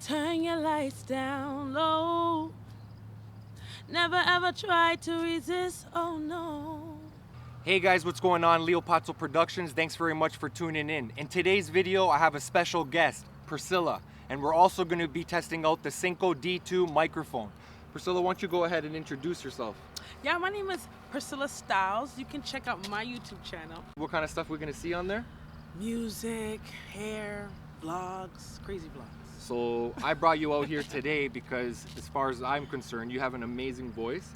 Turn your lights down low. Never ever try to resist, oh no. Hey guys, what's going on? Leopazzo Productions. Thanks very much for tuning in. In today's video, I have a special guest, Priscilla, and we're also going to be testing out the SYNCO D2 microphone. Priscilla, why don't you go ahead and introduce yourself? Yeah, my name is Silla Stylez. You can check out my YouTube channel. What kind of stuff we're going to see on there? Music, hair, vlogs, crazy vlogs. So I brought you out here today because, as far as I'm concerned, you have an amazing voice.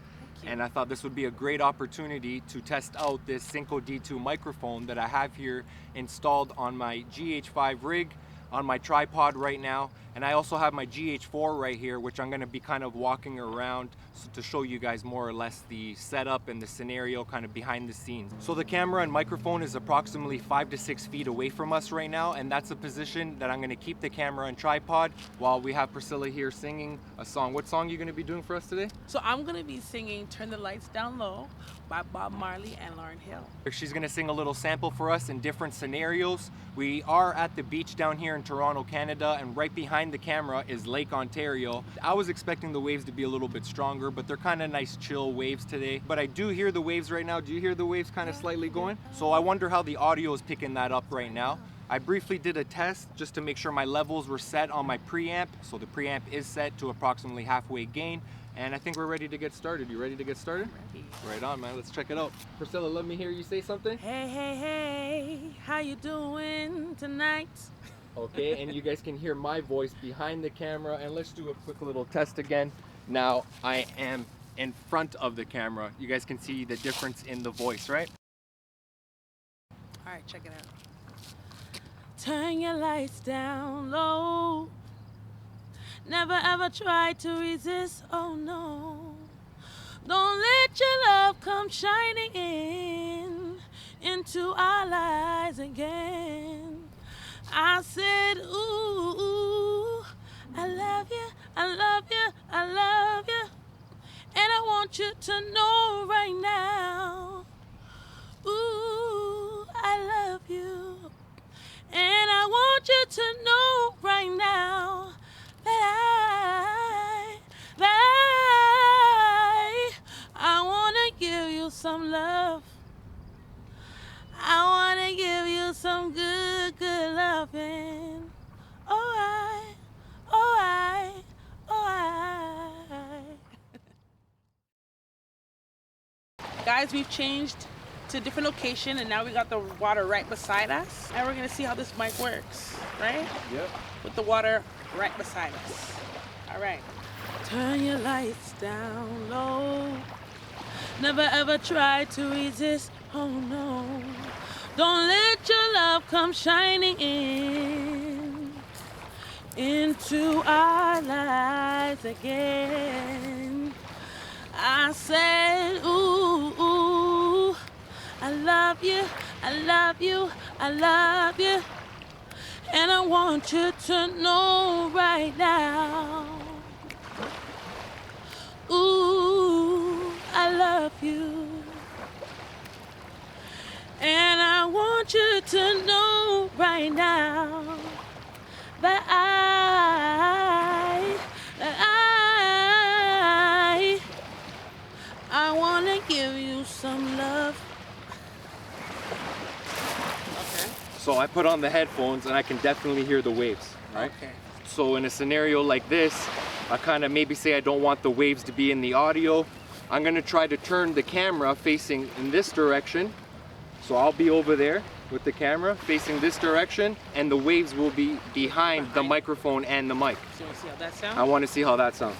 And I thought this would be a great opportunity to test out this SYNCO D2 microphone that I have here installed on my GH5 rig, on my tripod right now. And I also have my GH4 right here, which I'm gonna be kind of walking around to show you guys more or less the setup and the scenario kind of behind the scenes. So the camera and microphone is approximately 5 to 6 feet away from us right now, and that's a position that I'm gonna keep the camera and tripod while we have Priscilla here singing a song. What song are you gonna be doing for us today? So I'm gonna be singing Turn the Lights Down Low by Bob Marley and Lauryn Hill. She's gonna sing a little sample for us in different scenarios. We are at the beach down here in Toronto, Canada, and right behind the camera is Lake Ontario. I was expecting the waves to be a little bit stronger, but they're kind of nice chill waves today. But I do hear the waves right now. Do you hear the waves kind of slightly going? So I wonder how the audio is picking that up right now. I briefly did a test just to make sure my levels were set on my preamp. So the preamp is set to approximately halfway gain. And I think we're ready to get started. You ready to get started? Ready. Right on, man. Let's check it out. Priscilla, let me hear you say something. Hey, hey, hey, how you doing tonight? Okay, and you guys can hear my voice behind the camera. And let's do a quick little test again. Now I am in front of the camera. You guys can see the difference in the voice, right? All right, check it out. Turn your lights down low. Never ever try to resist, oh no. Don't let your love come shining into our lives again. I said, ooh, I love you, I love you, I love you. And I want you to know right now, ooh, I love you. And I want you to know right now that I wanna give you some love. I wanna give you some good, good loving. Oh, I. Guys, we've changed to a different location, and now we got the water right beside us. And we're gonna see how this mic works, right? Yep. With the water right beside us. All right. Turn your lights down low. Never ever try to resist, oh no. Don't let your love come shining into our lives again. I said, ooh, I love you, I love you, I love you. And I want you to know right now, ooh, I love you. And I want you to know right now that I want to give you some love. Okay. So I put on the headphones and I can definitely hear the waves, right? Okay. So in a scenario like this, I kind of maybe say I don't want the waves to be in the audio. I'm gonna try to turn the camera facing in this direction. So I'll be over there with the camera facing this direction, and the waves will be behind the microphone and the mic. So you want to see how that sounds? I want to see how that sounds.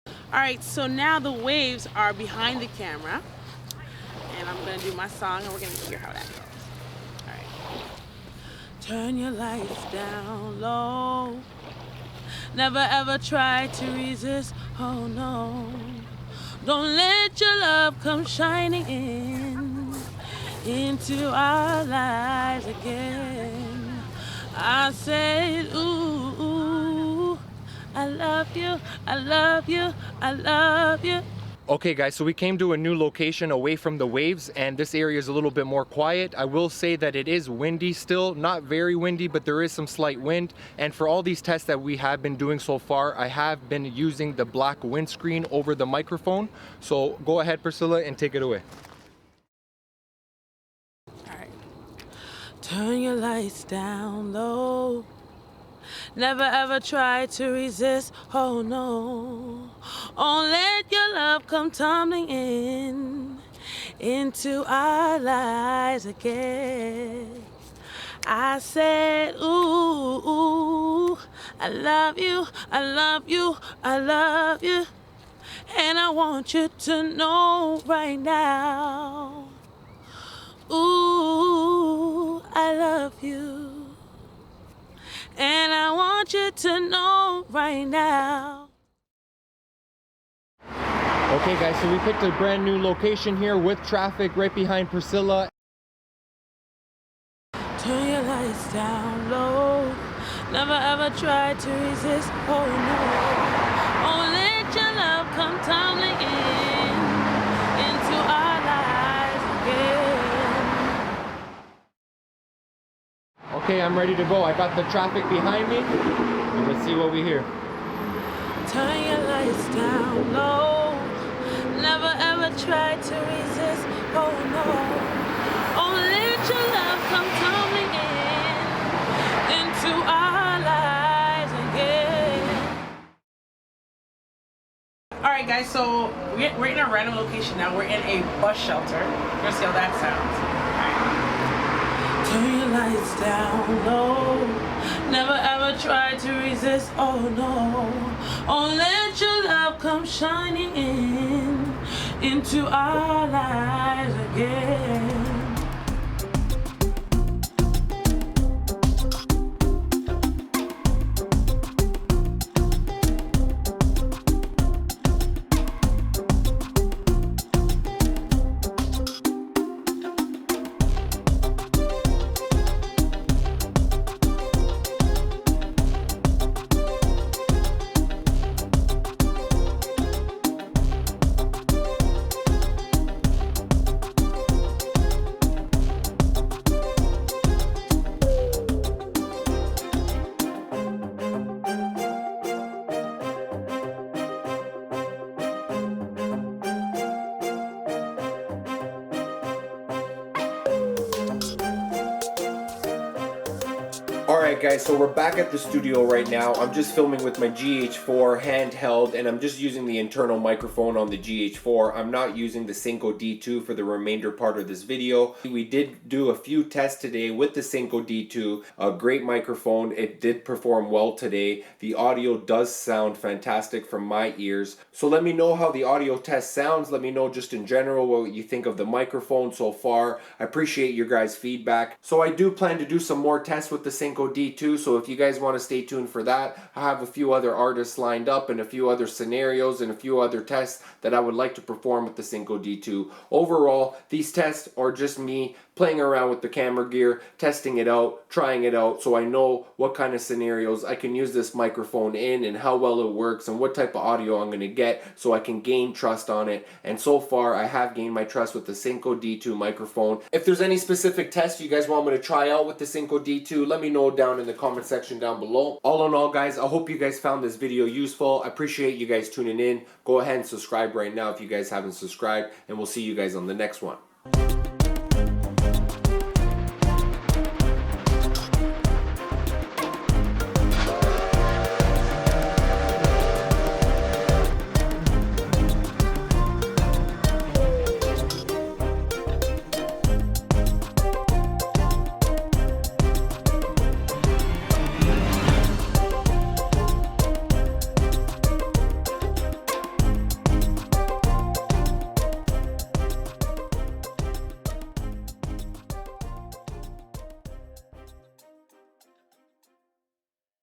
All right, so now the waves are behind the camera, and I'm gonna do my song, and we're gonna hear how that goes. All right. Turn your lights down low. Never ever try to resist, oh no. Don't let your love come shining into our lives again. I said, ooh, I love you, I love you, I love you. Okay guys, so we came to a new location away from the waves, and this area is a little bit more quiet. I will say that it is windy still, not very windy, but there is some slight wind. And for all these tests that we have been doing so far, I have been using the black windscreen over the microphone. So go ahead, Priscilla, and take it away. All right. Turn your lights down low. Never ever try to resist, oh no. Oh, let your love come tumbling into our lives again. I said, ooh, ooh, I love you, I love you, I love you. And I want you to know right now. Ooh, I love you. And I want you to know right now. Okay guys, so we picked a brand new location here with traffic right behind Priscilla. Turn your lights down low. Never ever try to resist, oh no. Oh, let your love come tumbling into our lives again. Okay, I'm ready to go. I got the traffic behind me. And let's see what we hear. Turn your lights down low. Never ever try to resist, oh no. Oh, let your love come tumbling into our lives again. All right, guys, so we're in a random location now. We're in a bus shelter. We're gonna see how that sounds. Turn your lights down low. Never ever try to resist, oh no. Oh, let your love come shining into our lives again. Alright guys, so we're back at the studio right now. I'm just filming with my GH4 handheld, and I'm just using the internal microphone on the GH4. I'm not using the SYNCO D2 for the remainder part of this video. We did do a few tests today with the SYNCO D2. A great microphone. It did perform well today. The audio does sound fantastic from my ears. So let me know how the audio test sounds. Let me know just in general what you think of the microphone so far. I appreciate your guys' feedback. So I do plan to do some more tests with the SYNCO D2, so if you guys want to stay tuned for that, I have a few other artists lined up and a few other scenarios and a few other tests that I would like to perform with the SYNCO D2. Overall, these tests are just me playing around with the camera gear, testing it out, trying it out, so I know what kind of scenarios I can use this microphone in and how well it works and what type of audio I'm going to get, so I can gain trust on it. And so far, I have gained my trust with the SYNCO D2 microphone. If there's any specific tests you guys want me to try out with the SYNCO D2, let me know down in the comment section down below. All in all, guys, I hope you guys found this video useful. I appreciate you guys tuning in. Go ahead and subscribe right now if you guys haven't subscribed, and we'll see you guys on the next one.